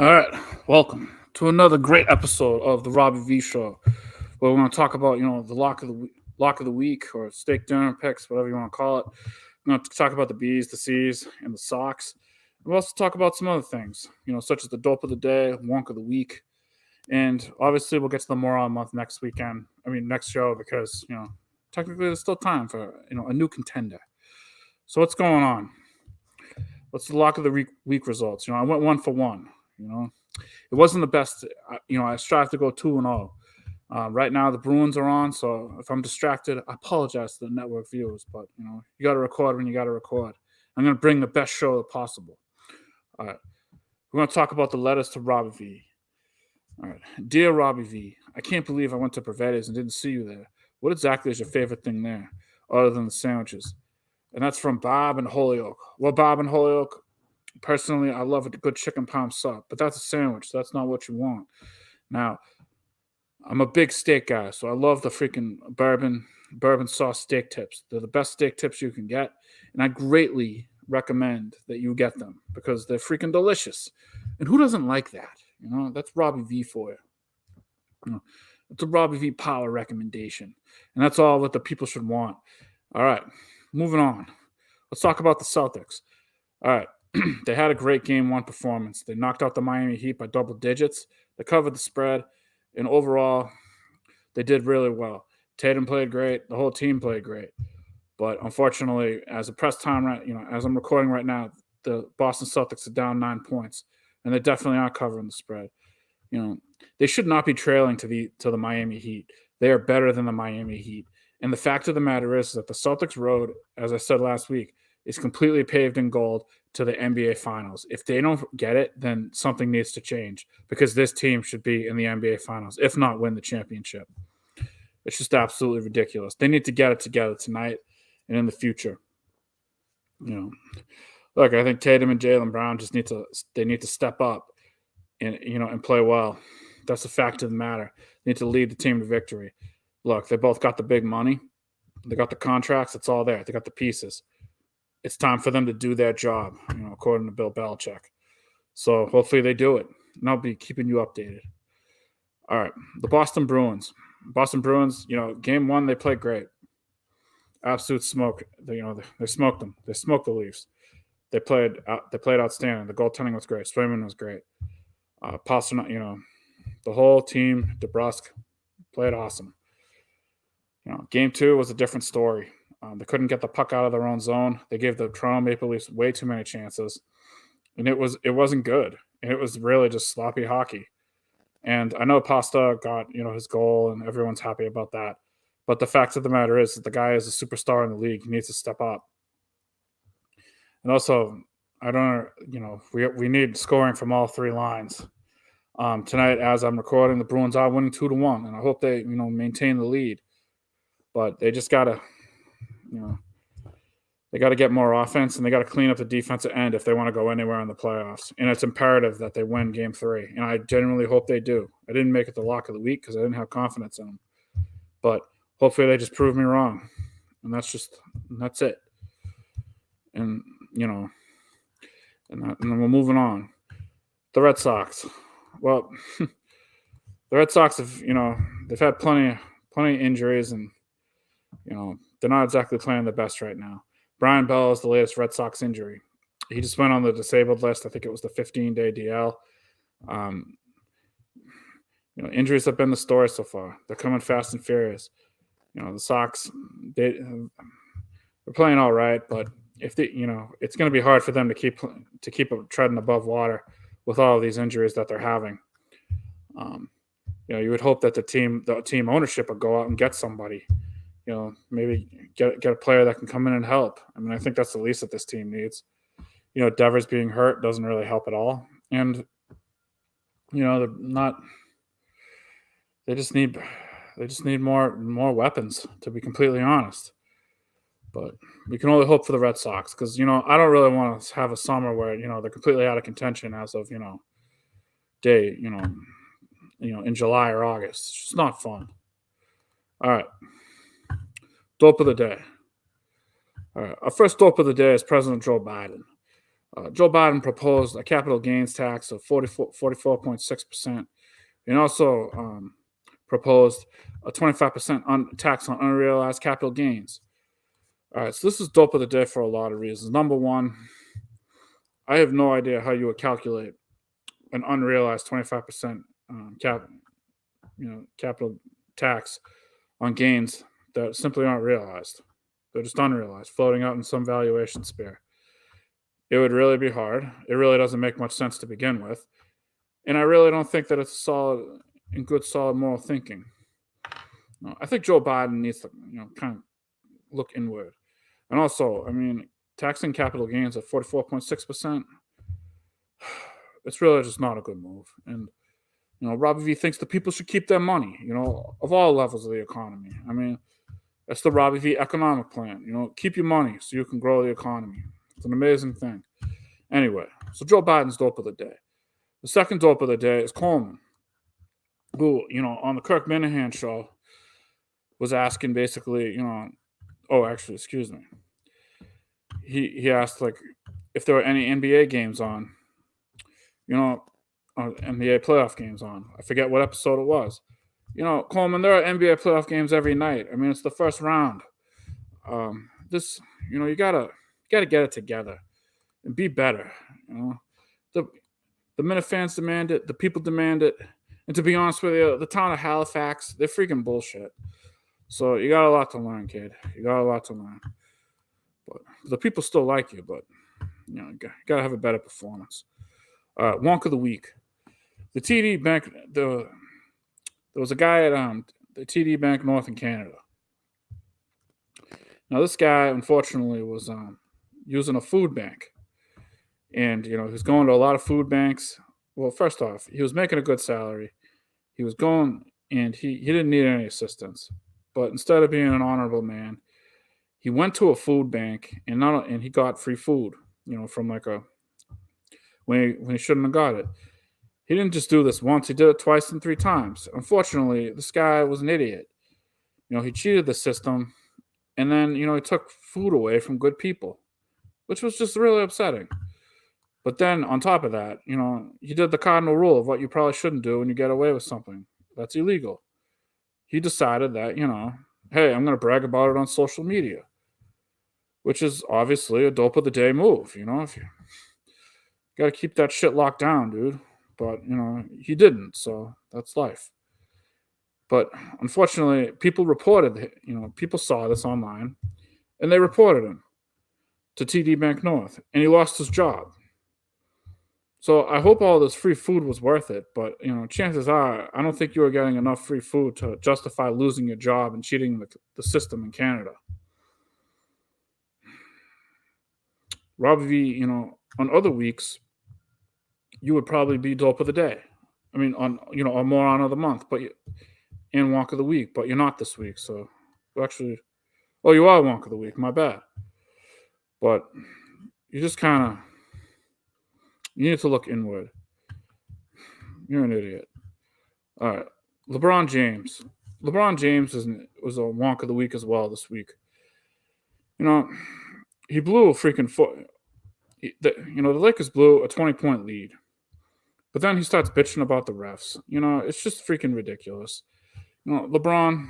All right, welcome to another great episode of the Robbie V Show, where we're going to talk about the lock of the week or steak dinner picks, whatever you want to call it. We're going to talk about the B's, the C's, and the Sox. We'll also talk about some other things, such as the dope of the day, wonk of the week, and obviously we'll get to the moron month next weekend. I mean next show because technically there's still time for a new contender. So what's going on? What's the lock of the week results? I went 1 for 1. You know, it wasn't the best. I strive to go 2-0. Right now, the Bruins are on, so if I'm distracted, I apologize to the network viewers. But you got to record when you got to record. I'm going to bring the best show possible. All right, we're going to talk about the letters to Robbie V. All right, dear Robbie V, I can't believe I went to Pavetta's and didn't see you there. What exactly is your favorite thing there, other than the sandwiches? And that's from Bob and Holyoke. Well, Bob and Holyoke, personally, I love a good chicken parm sub, but that's a sandwich. That's not what you want. Now, I'm a big steak guy, so I love the freaking bourbon sauce steak tips. They're the best steak tips you can get, and I greatly recommend that you get them because they're freaking delicious. And who doesn't like that? That's Robbie V for you. It's a Robbie V power recommendation, and that's all what the people should want. All right, moving on. Let's talk about the Celtics. All right, they had a great game one performance. They knocked out the Miami Heat by double digits. They covered the spread, and overall, they did really well. Tatum played great. The whole team played great. But unfortunately, as a press time, right, as I'm recording right now, the Boston Celtics are down 9 points, and they definitely aren't covering the spread. They should not be trailing to the Miami Heat. They are better than the Miami Heat. And the fact of the matter is that the Celtics road, as I said last week, is completely paved in gold to the NBA Finals. If they don't get it, then something needs to change because this team should be in the NBA Finals, if not win the championship. It's just absolutely ridiculous. They need to get it together tonight and in the future. Look, I think Tatum and Jaylen Brown just need to step up and play well. That's the fact of the matter. They need to lead the team to victory. Look, they both got the big money. They got the contracts. It's all there. They got the pieces. It's time for them to do their job, according to Bill Belichick. So hopefully they do it. And I'll be keeping you updated. All right. The Boston Bruins. Game one, they played great. Absolute smoke. They smoked them. They smoked the Leafs. They played outstanding. The goaltending was great. Swayman was great. Pasternak, the whole team, DeBrusque, played awesome. Game two was a different story. They couldn't get the puck out of their own zone. They gave the Toronto Maple Leafs way too many chances, and it wasn't good. And it was really just sloppy hockey. And I know Pasta got his goal, and everyone's happy about that. But the fact of the matter is that the guy is a superstar in the league. He needs to step up. And also, I don't we need scoring from all three lines. Tonight, as I'm recording, the Bruins are winning 2-1, and I hope they maintain the lead. But they just gotta they got to get more offense, and they got to clean up the defensive end if they want to go anywhere in the playoffs. And it's imperative that they win Game 3, and I genuinely hope they do. I didn't make it the lock of the week because I didn't have confidence in them, but hopefully they just prove me wrong, and that's it. And and then we're moving on. The Red Sox. Well, the Red Sox have they've had plenty of injuries, and they're not exactly playing the best right now. Brian Bell is the latest Red Sox injury. He just went on the disabled list. I think it was the 15-day DL. Injuries have been the story so far. They're coming fast and furious. The Sox, they're playing all right, but if it's going to be hard for them to keep treading above water with all of these injuries that they're having. You would hope that the team ownership would go out and get somebody. Maybe get a player that can come in and help. I mean, I think that's the least that this team needs. Devers being hurt doesn't really help at all, and they're not. They just need more weapons, to be completely honest. But we can only hope for the Red Sox because I don't really want to have a summer where they're completely out of contention as of day in July or August. It's just not fun. All right. Dope of the day. All right. Our first dope of the day is President Joe Biden. Joe Biden proposed a capital gains tax of 44.6%, and also proposed a 25% tax on unrealized capital gains. All right, so this is dope of the day for a lot of reasons. Number one, I have no idea how you would calculate an unrealized 25% capital tax on gains that simply aren't realized. They're just unrealized, floating out in some valuation sphere. It would really be hard. It really doesn't make much sense to begin with. And I really don't think that it's solid and good, solid moral thinking. No, I think Joe Biden needs to, kind of look inward. And also, I mean, taxing capital gains at 44.6%, it's really just not a good move. And, Robbie V thinks the people should keep their money, of all levels of the economy. I mean, that's the Robbie V economic plan. Keep your money so you can grow the economy. It's an amazing thing. Anyway, so Joe Biden's dope of the day. The second dope of the day is Coleman, who, on the Kirk Minahan show was asking basically, excuse me. He asked, like, if there were any NBA games on, NBA playoff games on. I forget what episode it was. Coleman, there are NBA playoff games every night. I mean, it's the first round. You gotta get it together and be better. The Minute fans demand it. The people demand it. And to be honest with you, the town of Halifax, they're freaking bullshit. So you got a lot to learn, kid. You got a lot to learn. But the people still like you, but you gotta have a better performance. Wonk of the week. The TD Bank. There was a guy at the TD Bank North in Canada. Now this guy, unfortunately, was using a food bank, and he was going to a lot of food banks. Well, first off, he was making a good salary. He was going, and he didn't need any assistance. But instead of being an honorable man, he went to a food bank and he got free food. From like when he shouldn't have got it. He didn't just do this once; he did it twice and three times. Unfortunately, this guy was an idiot. He cheated the system, and then he took food away from good people, which was just really upsetting. But then on top of that, he did the cardinal rule of what you probably shouldn't do when you get away with something that's illegal. He decided that, hey, I'm going to brag about it on social media, which is obviously a dope of the day move. If you got to keep that shit locked down, dude. But, he didn't. So that's life. But unfortunately, people reported, people saw this online and they reported him to TD Bank North and he lost his job. So I hope all this free food was worth it, but chances are I don't think you were getting enough free food to justify losing your job and cheating the system in Canada. Robbie V, on other weeks, you would probably be dope of the day. I mean, on or moron of the month, and Wonk of the week, but you're not this week. So actually, you are Wonk of the week. My bad. But you just kind of. You need to look inward. You're an idiot. All right. LeBron James. LeBron James was a Wonk of the week as well this week. He blew a freaking foot. The Lakers blew a 20-point lead. But then he starts bitching about the refs. It's just freaking ridiculous. LeBron,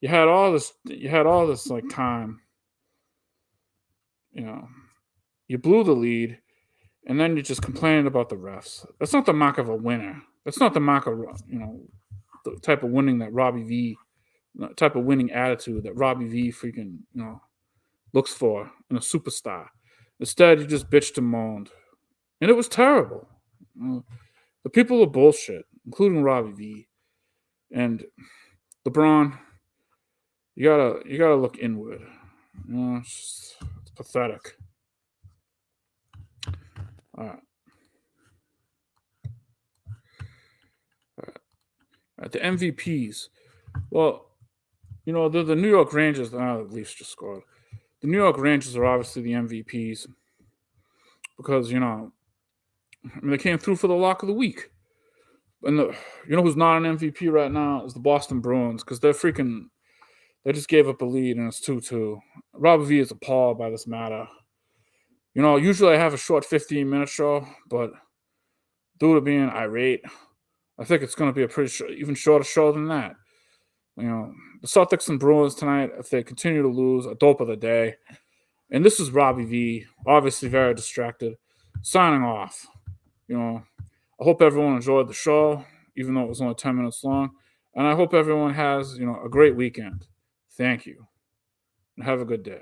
you had all this like time. You blew the lead. And then you're just complaining about the refs. That's not the mark of a winner. That's not the mark of, the type of winning that Robbie V, the type of winning attitude that Robbie V freaking, looks for in a superstar. Instead, you just bitched and moaned. And it was terrible. The people are bullshit, including Robbie V. And LeBron, you gotta look inward. It's pathetic. All right. The MVPs. Well, the New York Rangers. The Leafs just scored. The New York Rangers are obviously the MVPs because they came through for the lock of the week. And who's not an MVP right now is the Boston Bruins because they just gave up a lead and it's 2-2. Robbie V is appalled by this matter. Usually I have a short 15-minute show, but due to being irate, I think it's going to be a even shorter show than that. You know, the Celtics and Bruins tonight, if they continue to lose, a dope of the day. And this is Robbie V, obviously very distracted, signing off. I hope everyone enjoyed the show, even though it was only 10 minutes long. And I hope everyone has, a great weekend. Thank you. And have a good day.